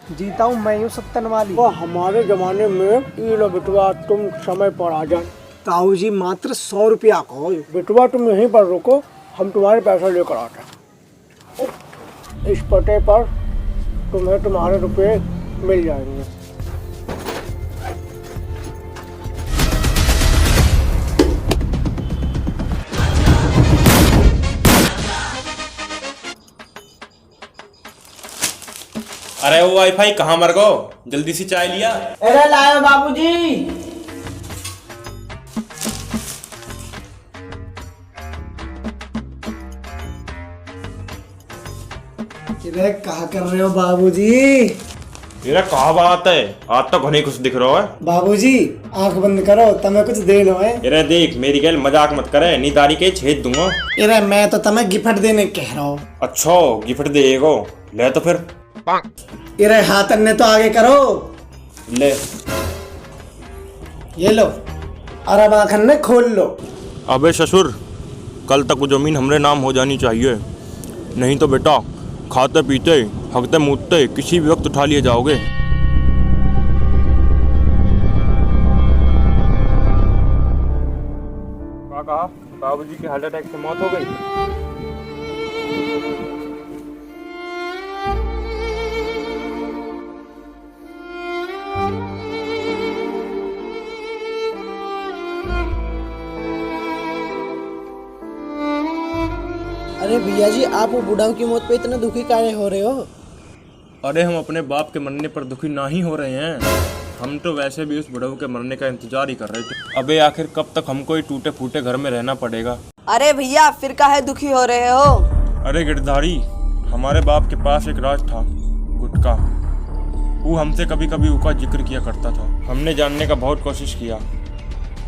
जीता हूँ मैं हूँ सत्तन वाली। वो हमारे जमाने में ये लो बिटवा तुम समय पर आ जाए। ताऊ जी मात्र 100 रुपया को। बिटवा तुम यहीं पर रुको, हम तुम्हारे पैसा लेकर आते हैं। इस पते पर तुम्हें तुम्हारे रुपए मिल जाएंगे। अरे वो वाईफाई कहाँ मर गो, जल्दी से चाय लिया। अरे लायो बाबूजी। अरे क्या कर रहे हो बाबूजी? मेरा कहा बात है, आज तो घने कुछ दिख रहा है। बाबूजी आंख बंद करो, तुम्हें कुछ दे लो है। अरे देख मेरी गैल मजाक मत करे, नी तारी के छेद दूंगा। अरे मैं तो तुम्हें गिफ्ट देने कह रहा हूँ। अच्छा गिफ्ट देगो, ले तो फिर। अरे हाथ अन्ने तो आगे करो। ले ये लो, और अब आँख अन्ने खोल लो। अबे ससुर, कल तक वो जमीन हमरे नाम हो जानी चाहिए, नहीं तो बेटा खाते पीते हकते मूतते किसी भी वक्त उठा लिए जाओगे। क्या कहा? बाबूजी की हार्ट अटैक से मौत हो गई। अरे भैया जी, आप वो बुढ़ाऊ की मौत पे इतना दुखी काहे हो रहे हो? अरे हम अपने बाप के मरने पर दुखी ना ही हो रहे हैं, हम तो वैसे भी उस बुढ़ऊ के मरने का इंतजार ही कर रहे थे। अबे आखिर कब तक हमको ही टूटे फूटे घर में रहना पड़ेगा। अरे भैया फिर काहे दुखी हो रहे हो? अरे गिरधारी, हमारे बाप के पास एक राज था, गुटखा। वो हमसे कभी कभी उसका जिक्र किया करता था। हमने जानने का बहुत कोशिश किया,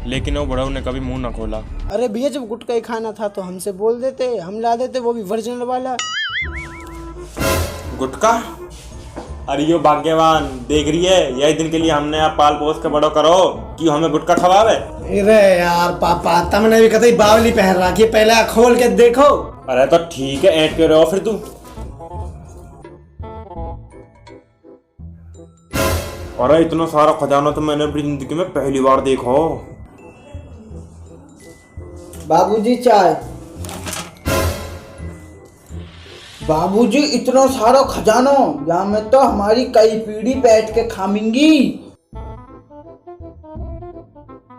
लेकिन वो बुढ़ऊ ने कभी मुंह न खोला। अरे भैया, जब गुटखा ही खाना था तो हमसे बोल देते, हम ला देते, वो भी वर्जिनल वाला। गुटखा? अरे यो भाग्यवान देख रही है, यही दिन के लिए हमने आप पाल पोस के बड़ो करो कि हमें गुटखा खवावे। अरे यार पापा, तुमने भी कतई बावली पहन रखी है, पहले खोल के देखो। अरे तो ठीक है, ऐड कर रहे हो फिर तू। अरे इतना सारा खजाना तो मैंने अपनी जिंदगी में पहली बार देखो। बाबूजी चाय। बाबूजी इतना सारा खजानो, यहाँ में तो हमारी कई पीढ़ी बैठ के खामेंगी।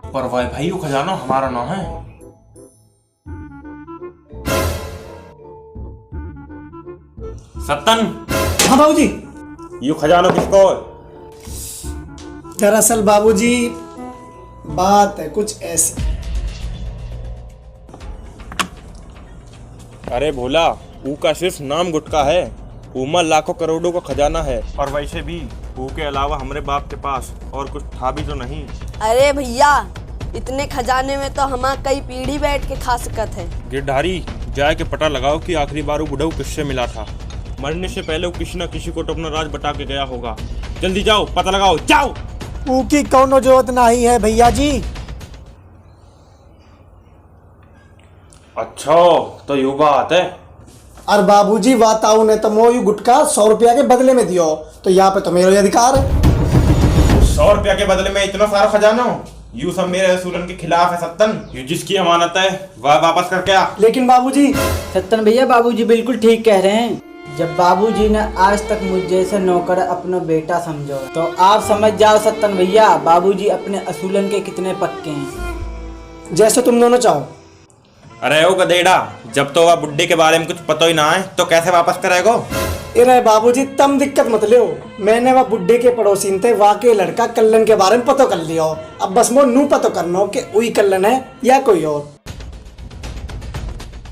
पर भाई वो खजाना हमारा ना है। सत्तन। हाँ बाबूजी। ये खजाना किसको है? दरअसल बाबूजी बात है कुछ ऐसी। अरे भोला, ऊ का सिर्फ नाम गुटखा है, ऊमा लाखों करोड़ों का खजाना है। और वैसे भी ऊ के अलावा हमारे बाप के पास और कुछ था भी तो नहीं। अरे भैया, इतने खजाने में तो हम कई पीढ़ी बैठ के खा सकत है। गिरधारी, जाए के पता लगाओ कि आखिरी बार वो बुढ़ऊ किससे मिला था। मरने से पहले वो किसी न किसी को तो अपना राज बता के गया होगा। जल्दी जाओ, पता लगाओ, जाओ। की कौनो जरूरत नहीं है भैया जी। अच्छा तो यू बात है। और बाबूजी वाताऊ ने तो मोयू गुटखा 100 रुपया के बदले में दियो, तो यहाँ पे तो मेरा अधिकार है। 100 रुपया के बदले में इतना सारा खजाना? यू सब मेरे असूलन के खिलाफ है सत्तन। यू जिसकी अमानत है वह वापस कर क्या? लेकिन बाबूजी। सत्तन भैया, बाबूजी बिल्कुल ठीक कह रहे हैं। जब बाबूजी ने आज तक मुझ जैसे नौकर अपना बेटा समझो, तो आप समझ जाओ सत्तन भैया, बाबूजी अपने असूलन के कितने पक्के हैं। जैसे तुम दोनों चाहो। अरे ओ गधेड़ा, जब तो वह बुड्ढे के बारे में कुछ पता ही ना है तो कैसे वापस करेगो? अरे बाबूजी तुम दिक्कत मत लो, मैंने वह बुड्ढे के पड़ोसी थे वाके लड़का कल्लन के बारे में पता कर लियो। अब बस मो नू पता करना कि वही कल्लन है या कोई और।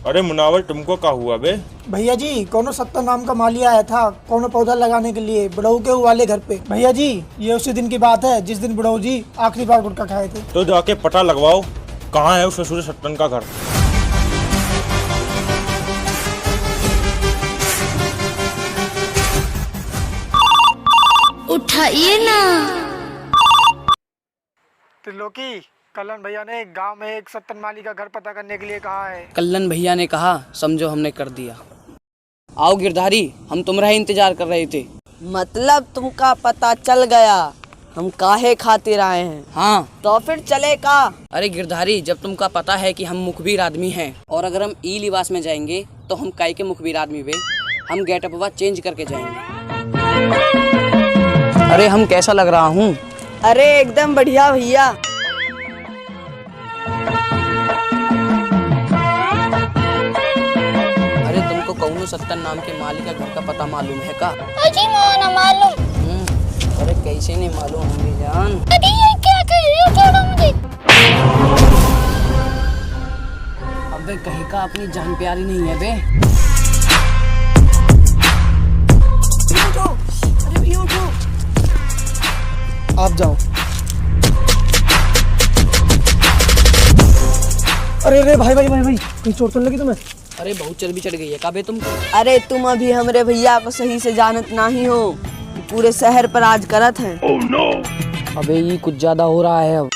अरे मुनावर, तुमको क्या हुआ बे? भैया जी, कोनो सत्ता नाम का माली आया था कोनो पौधा लगाने के लिए बुढ़ऊ के वाले घर पे। भैया जी, ये उसी दिन की बात है जिस दिन बुढ़ऊ जी आखिरी बार गुटखा खाए थे। तो जाके पता लगवाओ कहाँ है उस ससुर सत्तन का घर। उठाइए ना। त्रिलोकी, कल्लन भैया ने गांव में एक सत्तन माली का घर पता करने के लिए कहा है। कल्लन भैया ने कहा, समझो हमने कर दिया। आओ गिरधारी, हम तुम्हारा ही इंतजार कर रहे थे। मतलब तुमका पता चल गया हम काहे खातिर आए हैं। हाँ। तो फिर चले का। अरे गिरधारी, जब तुमका पता है कि हम मुखबिर आदमी हैं और अगर हम ई लिबास में जाएंगे तो हम काहे के मुखबिर आदमी बे, हम गेटअप चेंज करके जाएंगे। अरे हम कैसा लग रहा हूँ? अरे एकदम बढ़िया भैया। अरे तुमको कौनो सत्तन नाम के मालिक का घर का पता मालूम है का? अजी मोना मालूम। अरे कैसे नहीं मालूम होंगे जान? अरे ये क्या कर रही हो, छोड़ो मुझे। अबे कहीं का अपनी जान प्यारी नहीं है बे। अरे भैया उठो। आप जाओ। अरे अरे भाई भाई भाई भाई, कहीं चोट तो नहीं लगी तुम्हें? अरे बहुत चर्बी चढ़ गई है का बे तुमको? अरे तुम अभी हमरे भैया को सही से जानत नहीं हो, पूरे शहर पर आज करत हैं। अबे ये कुछ ज्यादा हो रहा है अब।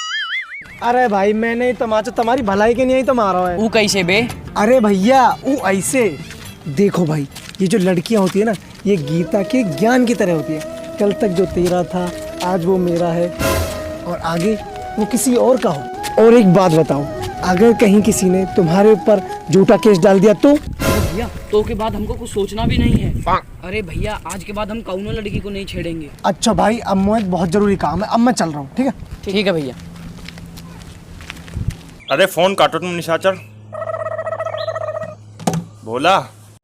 अरे भाई मैंने तमाचा तुम्हारी भलाई के लिए ही तो मारा है। वो कैसे बे? अरे भैया वो ऐसे देखो भाई, ये जो लड़कियां होती है ना, ये गीता के ज्ञान की तरह होती है। कल तक जो तेरा था आज वो मेरा है और आगे वो किसी और का हो। और एक बात बताओ, अगर कहीं किसी ने तुम्हारे ऊपर झूठा केस डाल दिया तो? भैया तो के बाद हमको कुछ सोचना भी नहीं है। अरे भैया आज के बाद हम कौनो लड़की को नहीं छेड़ेंगे। अच्छा भाई, अब मुझे बहुत जरूरी काम है, अब मैं चल रहा हूँ। ठीक है ठीक है भैया। अरे फोन काटो तुम निशाचर। भोला।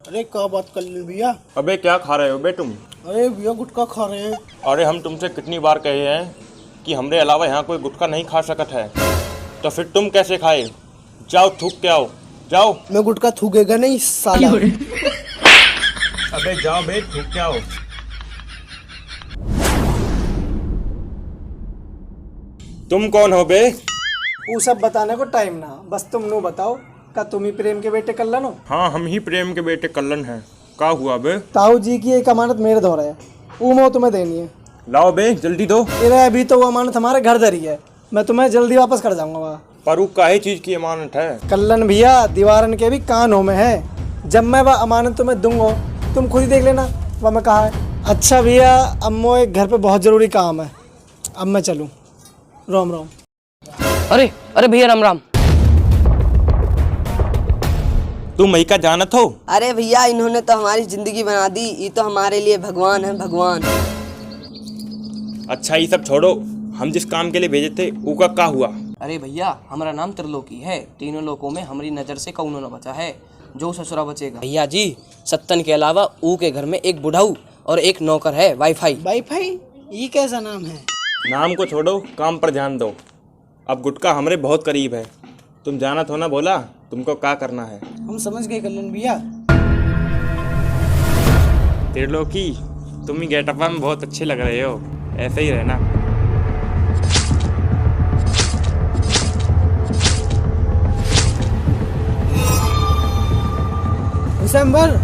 अरे क्या बात कर ली भैया? अबे क्या खा रहे हो बे तुम? अरे भैया गुटखा खा रहे हैं। अरे हम तुमसे कितनी बार कहे हैं कि हमरे अलावा यहाँ कोई गुटखा नहीं खा सकत है, तो फिर तुम कैसे खाए? जाओ थूक के आओ, जाओ। मैं गुटखा थूकेगा नहीं साला। अबे जाओ बे, थूक के आओ। तुम कौन हो बे? वो सब बताने को टाइम ना, बस तुम नो बताओ, का तुम ही प्रेम के बेटे कल्लन हो? हाँ हम ही प्रेम के बेटे कल्लन हैं। का हुआ बे? ताऊ जी की एक अमानत मेरे दौरा है, वो मैं तुम्हें देनी है। लाओ बे जल्दी दो। अरे अभी तो वो अमानत हमारे घर धरी है, मैं तुम्हें जल्दी वापस कर जाऊंगा वहाँ। पर वो काहे चीज की अमानत है? कल्लन भैया दीवारन के भी कानों में है, जब मैं वह अमानत तुम्हें दूंगा तुम खुद ही देख लेना वह मैं कहा है। अच्छा भैया, अब मोए घर पे बहुत जरूरी काम है, अब मैं चलूँ। राम राम। अरे अरे भैया राम राम। तुम मई का जानत हो? अरे भैया इन्होंने तो हमारी जिंदगी बना दी, ये तो हमारे लिए भगवान है, भगवान। अच्छा ये सब छोड़ो, हम जिस काम के लिए भेजे थे उसका का हुआ? अरे भैया हमारा नाम त्रिलोकी है, तीनों लोकों में हमारी नजर से कौनो न बचा है, जो ससुरा बचेगा। भैया जी सत्तन के अलावा ऊ के घर में एक बुढ़ाऊ और एक नौकर है वाईफाई। वाईफाई? ये कैसा नाम है? नाम को छोड़ो, काम पर ध्यान दो। अब गुटका हमरे बहुत करीब है, तुम जानत हो ना बोला, तुमको क्या करना है? हम समझ गए कल्याण भैया। त्रिलोकी तुम ही गेटअप में बहुत अच्छे लग रहे हो, ऐसे ही रहना। दिसंबर